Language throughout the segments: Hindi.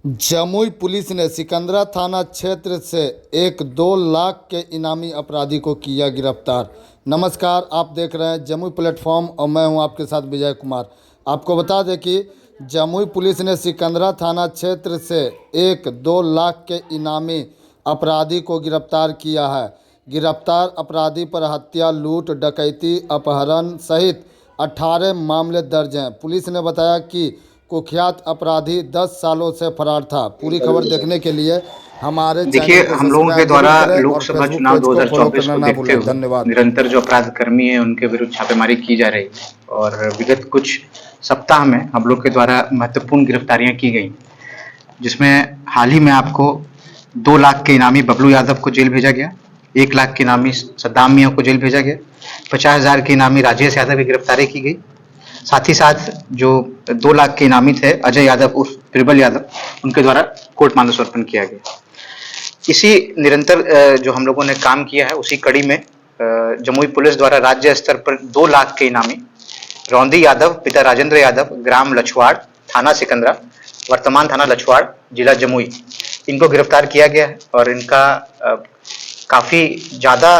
जमुई पुलिस ने सिकंदरा थाना क्षेत्र से एक 2 लाख के इनामी अपराधी को किया गिरफ्तार। नमस्कार, आप देख रहे हैं जमुई प्लेटफॉर्म और मैं हूं आपके साथ विजय कुमार। आपको बता दें कि जमुई पुलिस ने सिकंदरा थाना क्षेत्र से एक 2 लाख के इनामी अपराधी को गिरफ्तार किया है। गिरफ्तार अपराधी पर हत्या, लूट, डकैती, अपहरण सहित 18 मामले दर्ज हैं। पुलिस ने बताया कि कुख्यात अपराधी 10 सालों से फरार था। पूरी खबर देखने के लिए हमारे देखिए, चैनल को हम लोगों के सब्सक्राइब जरूर द्वारा करें और लोकसभा फेसबुक चुनाव पेज को फॉलो 2024 करना को ना देखते भूलें। हुए धन्यवाद। निरंतर जो अपराध कर्मी हैं उनके विरुद्ध छापेमारी की जा रही है और विगत कुछ सप्ताह में हम लोग के द्वारा महत्वपूर्ण गिरफ्तारियां की गई, जिसमें हाल ही में आपको 2 लाख के इनामी बबलू यादव को जेल भेजा गया, 1 लाख के इनामी सद्दाम मियां को जेल भेजा गया, 50,000 के इनामी राजेश यादव की गिरफ्तारी की गई। साथ ही साथ जो 2 लाख के इनामी थे अजय यादव उर्फ बिरबल यादव, उनके द्वारा कोर्ट मानव समर्पण किया गया। इसी निरंतर जो हम लोगों ने काम किया है उसी कड़ी में जमुई पुलिस द्वारा राज्य स्तर पर 2 लाख के इनामी रौंदी यादव पिता राजेंद्र यादव, ग्राम लछवाड़, थाना सिकंदरा, वर्तमान थाना लछवाड़, जिला जमुई, इनको गिरफ्तार किया गया है और इनका काफी ज्यादा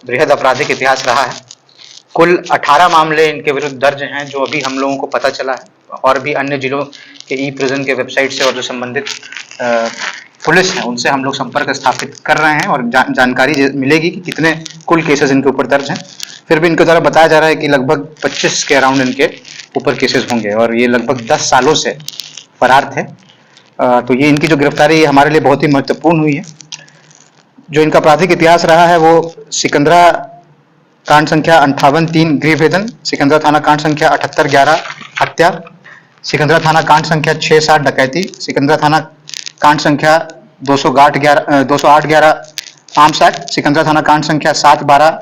बृहद आपराधिक इतिहास रहा है। कुल 18 मामले इनके विरुद्ध दर्ज हैं, जो अभी हम लोगों को पता चला है और भी अन्य जिलों के ई प्रिजन के वेबसाइट से और जो संबंधित पुलिस है उनसे हम लोग संपर्क स्थापित कर रहे हैं और जानकारी मिलेगी कि कितने कुल केसेस इनके ऊपर दर्ज हैं। फिर भी इनके द्वारा बताया जा रहा है कि लगभग 25 के अराउंड इनके ऊपर केसेस होंगे और ये लगभग 10 सालों से फरार थे। तो ये इनकी जो गिरफ्तारी हमारे लिए बहुत ही महत्वपूर्ण हुई है। जो इनका आपराधिक इतिहास रहा है वो सिकंदरा कांड संख्या 58-3 गृहभेदन, सिकंदरा थाना कांड संख्या 78-11 हत्या, सिकंदरा थाना कांड संख्या 6-7 डकैती, सिकंदरा थाना कांड संख्या 208-11 आर्म्स एक्ट, सिकंदरा थाना कांड संख्या 7-12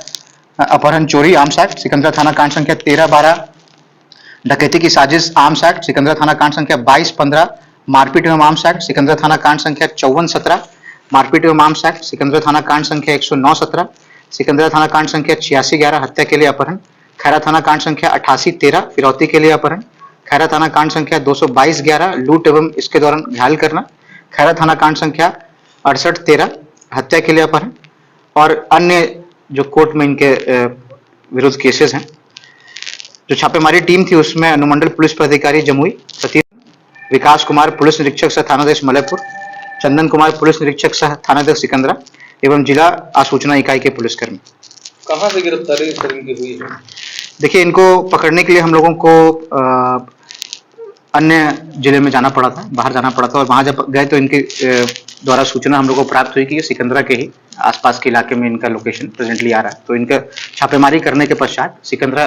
अपहरण चोरी आर्म्स एक्ट, सिकंदरा थाना कांड संख्या 13-12 डकैती की साजिश आर्म्स एक्ट, सिकंदरा थाना कांड संख्या 22-15 मारपीट एवं आर्म्स एक्ट, सिकंदरा थाना कांड संख्या 54-17 मारपीट एवं आर्म्स एक्ट, सिकंदरा थाना कांड संख्या 109-17, सिकंदरा थाना कांड संख्या 86-11 हत्या के लिए अपहरण, खैरा थाना कांड संख्या 88-13 फिरौती के लिए अपहरण, खैरा थाना कांड संख्या 222-11 लूट एवं इसके दौरान घायल करना, खैरा थाना कांड संख्या 68-13 हत्या के लिए अपहरण और अन्य जो कोर्ट में इनके विरुद्ध केसेस हैं। जो छापेमारी टीम थी उसमें अनुमंडल पुलिस पदाधिकारी जमुई सतीश, विकास कुमार पुलिस निरीक्षक सह थानाध्यक्ष मलयपुर, चंदन कुमार पुलिस निरीक्षक सह थानाध्यक्ष सिकंदरा एवं जिला आसूचना इकाई के पुलिसकर्मी। कहाँ से गिरफ्तारी इस तरह की हुई है? देखिए, इनको पकड़ने के लिए हम लोगों को अन्य जिले में जाना पड़ा था, बाहर जाना पड़ा था और वहां जब गए तो इनके द्वारा सूचना हम लोग को प्राप्त हुई कि ये सिकंदरा के ही आसपास के इलाके में इनका लोकेशन प्रेजेंटली आ रहा है। तो इनका छापेमारी करने के पश्चात सिकंदरा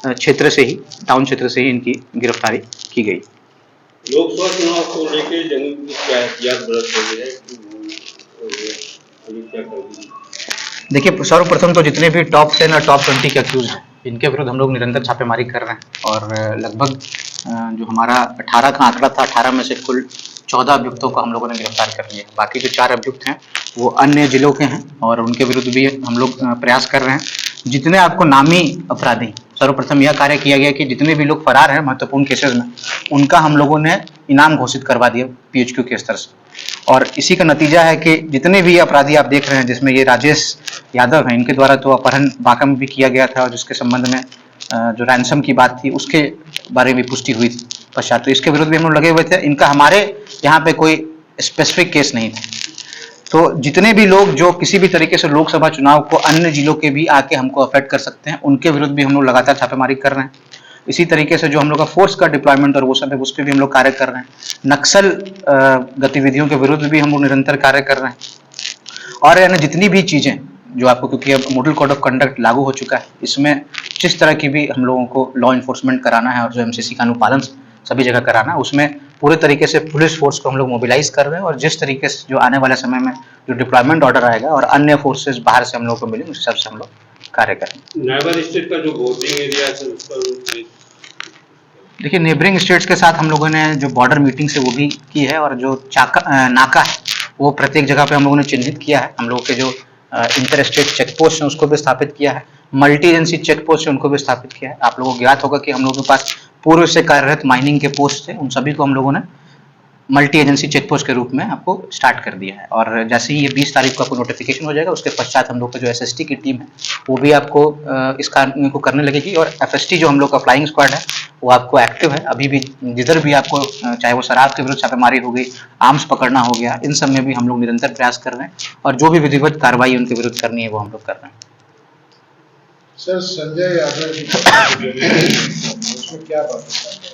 क्षेत्र से ही, टाउन क्षेत्र से ही इनकी गिरफ्तारी की गई। लोकसभा चुनाव को लेकर जमुई पुलिस क्या एहतियात बरत रही है? देखिए, सर्वप्रथम तो जितने भी टॉप 10 और टॉप 20 के अक्यूज हैं इनके विरुद्ध हम लोग निरंतर छापेमारी कर रहे हैं और लगभग जो हमारा 18 का आंकड़ा था, 18 में से कुल 14 अभियुक्तों को हम लोगों ने गिरफ्तार कर लिया। बाकी जो 4 अभियुक्त हैं वो अन्य जिलों के हैं और उनके विरुद्ध भी हम लोग प्रयास कर रहे हैं। जितने आपको नामी अपराधी, सर्वप्रथम यह कार्य किया गया कि जितने भी लोग फरार हैं महत्वपूर्ण केसेस में, उनका हम लोगों ने इनाम घोषित करवा दिया PHQ के स्तर से और इसी का नतीजा है कि जितने भी अपराधी आप देख रहे हैं, जिसमें ये राजेश यादव हैं, इनके द्वारा तो अपहरण बांका में भी किया गया था और जिसके संबंध में जो रैंसम की बात थी उसके बारे में पुष्टि हुई थी पश्चात, तो इसके विरुद्ध भी हम लोग लगे हुए थे। इनका हमारे यहाँ पे कोई स्पेसिफिक केस नहीं था। तो जितने भी लोग जो किसी भी तरीके से लोकसभा चुनाव को अन्य जिलों के भी आके हमको अफेक्ट कर सकते हैं, उनके विरुद्ध भी हम लोग लगातार छापेमारी कर रहे हैं। इसी तरीके से जो हम लोग का फोर्स का डिप्लॉयमेंट और वो सब है उस पर भी हम लोग कार्य कर रहे हैं। नक्सल गतिविधियों के विरुद्ध भी हम लोग निरंतर कार्य कर रहे हैं और यानी जितनी भी चीजें जो आपको, क्योंकि अब मॉडल कोड ऑफ कंडक्ट लागू हो चुका है, इसमें जिस तरह की भी हम लोगों को लॉ इन्फोर्समेंट कराना है और जो MCC कानून पालन सभी जगह कराना है, उसमें पूरे तरीके से पुलिस फोर्स को हम लोग मोबिलाइज कर रहे हैं और जिस तरीके से जो आने वाले समय में जो डिप्लॉयमेंट ऑर्डर आएगा और अन्य फोर्सेस बाहर से हम लोग को मिले उस हिसाब से हम लोग कार्य करें। नाइबर स्टेट का जो बोर्डिंग एरिया है उसका, देखिए, नेबरिंग स्टेट्स के साथ हम लोगों ने जो बॉर्डर मीटिंग से वो भी की है और जो नाका है वो प्रत्येक जगह पे हम लोगों ने चिन्हित किया है। हम लोगों के जो इंटर स्टेट चेक पोस्ट है उसको भी स्थापित किया है, मल्टी एजेंसी चेक पोस्ट है उनको भी स्थापित किया है। आप लोगों को ज्ञात होगा कि हम लोगों के पास पूर्व से कार्यरत माइनिंग के पोस्ट थे, उन सभी को हम लोगों ने मल्टी एजेंसी चेकपोस्ट के रूप में आपको स्टार्ट कर दिया है। और जैसे ही ये 20 तारीख को आपको नोटिफिकेशन हो जाएगा, उसके पश्चात हम लोग का जो एसएसटी की टीम है वो भी आपको इस कार्य को करने लगेगी। और एफएसटी जो हम लोग का फ्लाइंग स्क्वाड है वो आपको एक्टिव है अभी भी, जिधर भी आपको चाहे वो शराब के विरुद्ध छापेमारी हो गई, आर्म्स पकड़ना हो गया, इन सब में भी हम लोग निरंतर प्रयास कर रहे हैं और जो भी विधिवत कार्रवाई उनके विरुद्ध करनी है वो हम लोग कर रहे हैं। सर, संजय यादव की उसमें क्या बात है?